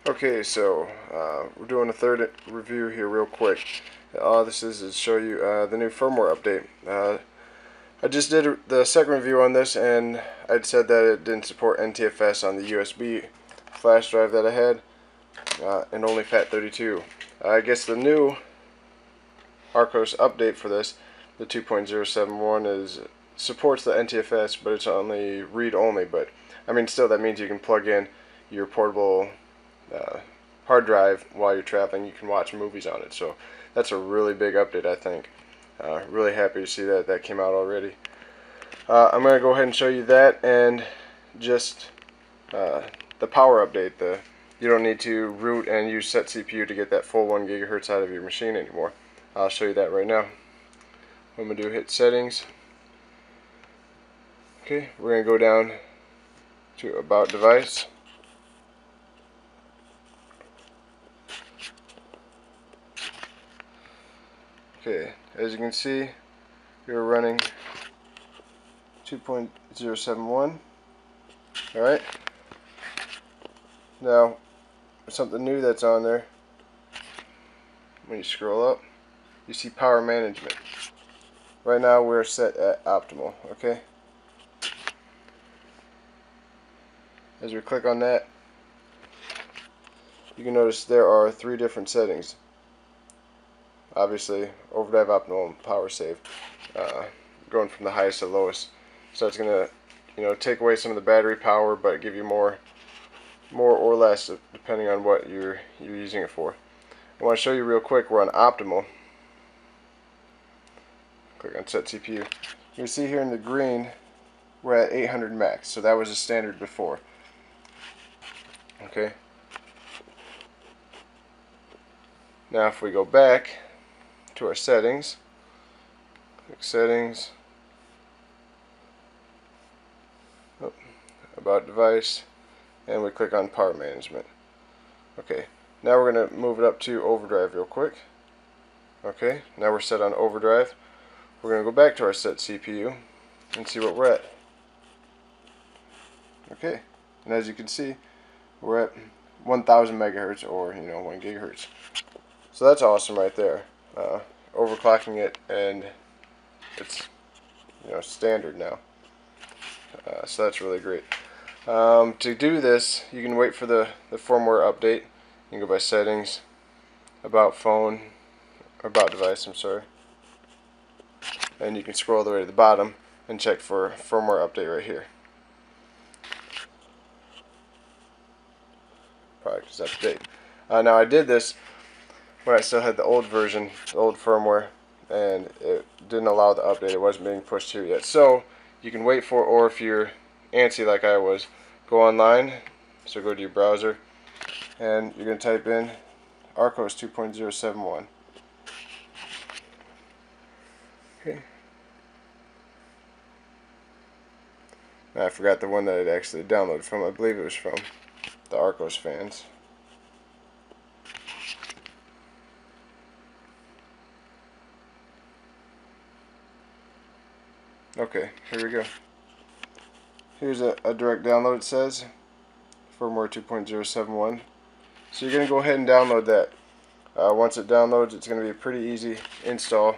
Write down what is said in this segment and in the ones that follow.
Okay, so we're doing a third review here real quick. All this is to show you the new firmware update. I just did the second review on this, and I'd said that it didn't support ntfs on the USB flash drive that I had, and only FAT32. I guess the new Archos update for this, the 2.071, supports the ntfs, but it's only read-only. But I mean, still, that means you can plug in your portable hard drive while you're traveling. You can watch movies on it, so that's a really big update, I think. Really happy to see that that came out already. I'm going to go ahead and show you that, and just the power update. You don't need to root and use set CPU to get that full 1 gigahertz out of your machine anymore. I'll show you that right now. What I'm going to do, hit settings. Okay, we're going to go down to about device. Okay, as you can see, we're running 2.071. Alright, now something new that's on there. When you scroll up, you see power management. Right now we're set at optimal. Okay, as we click on that, you can notice there are 3 different settings. Obviously, Overdrive, optimal, and Powersave, going from the highest to lowest. So it's going to, take away some of the battery power, but give you more or less depending on what you're using it for. I want to show you real quick. We're on optimal. Click on set CPU. You can see here in the green we're at 800 max, so that was a standard before. Okay. Now if we go back to our settings, click settings, about device, and we click on power management. Okay, now we're going to move it up to overdrive real quick. Okay, now we're set on overdrive. We're going to go back to our set CPU and see what we're at. Okay, and as you can see, we're at 1000 megahertz, or 1 gigahertz. So that's awesome right there. Overclocking it, and it's standard now. So that's really great. To do this, you can wait for the firmware update. You can go by settings, about phone, or about device, I'm sorry, and you can scroll all the way to the bottom and check for firmware update right here. Product is up to date. Now I did this when I still had the old version, the old firmware, and it didn't allow the update. It wasn't being pushed here yet. So you can wait for, or if you're antsy like I was, go online. So go to your browser, and you're going to type in Archos 2.071. Okay. Now I forgot the one that it actually downloaded from. I believe it was from the Archos fans. Okay, here we go. Here's a direct download, it says, firmware 2.071. So you're going to go ahead and download that. Once it downloads, it's going to be a pretty easy install.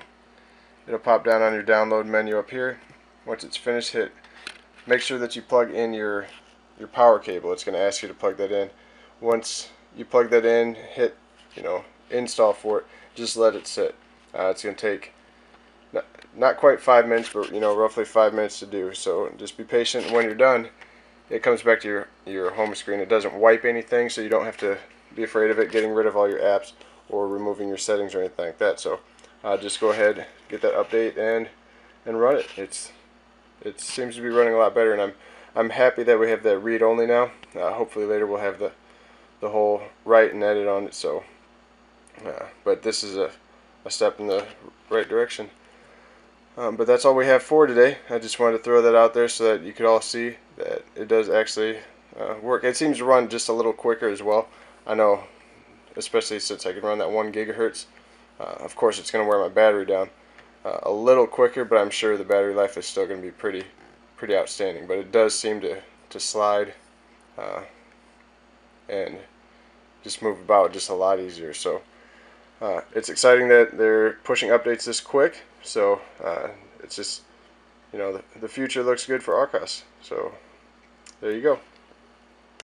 It'll pop down on your download menu up here. Once it's finished, make sure that you plug in your power cable. It's going to ask you to plug that in. Once you plug that in, hit install for it. Just let it sit. It's going to take not quite 5 minutes, but roughly 5 minutes to do. So just be patient. When you're done, it comes back to your home screen. It doesn't wipe anything, so you don't have to be afraid of it getting rid of all your apps or removing your settings or anything like that. So just go ahead, get that update, and run it. It seems to be running a lot better, and I'm happy that we have that read only now. Hopefully later we'll have the whole write and edit on it. So, but this is a step in the right direction. But that's all we have for today. I just wanted to throw that out there so that you could all see that it does actually work. It seems to run just a little quicker as well. I know, especially since I can run that 1 gigahertz. Of course, it's going to wear my battery down a little quicker, but I'm sure the battery life is still going to be pretty outstanding. But it does seem to slide and just move about just a lot easier. So it's exciting that they're pushing updates this quick. So it's just, you know, the future looks good for Archos. So there you go.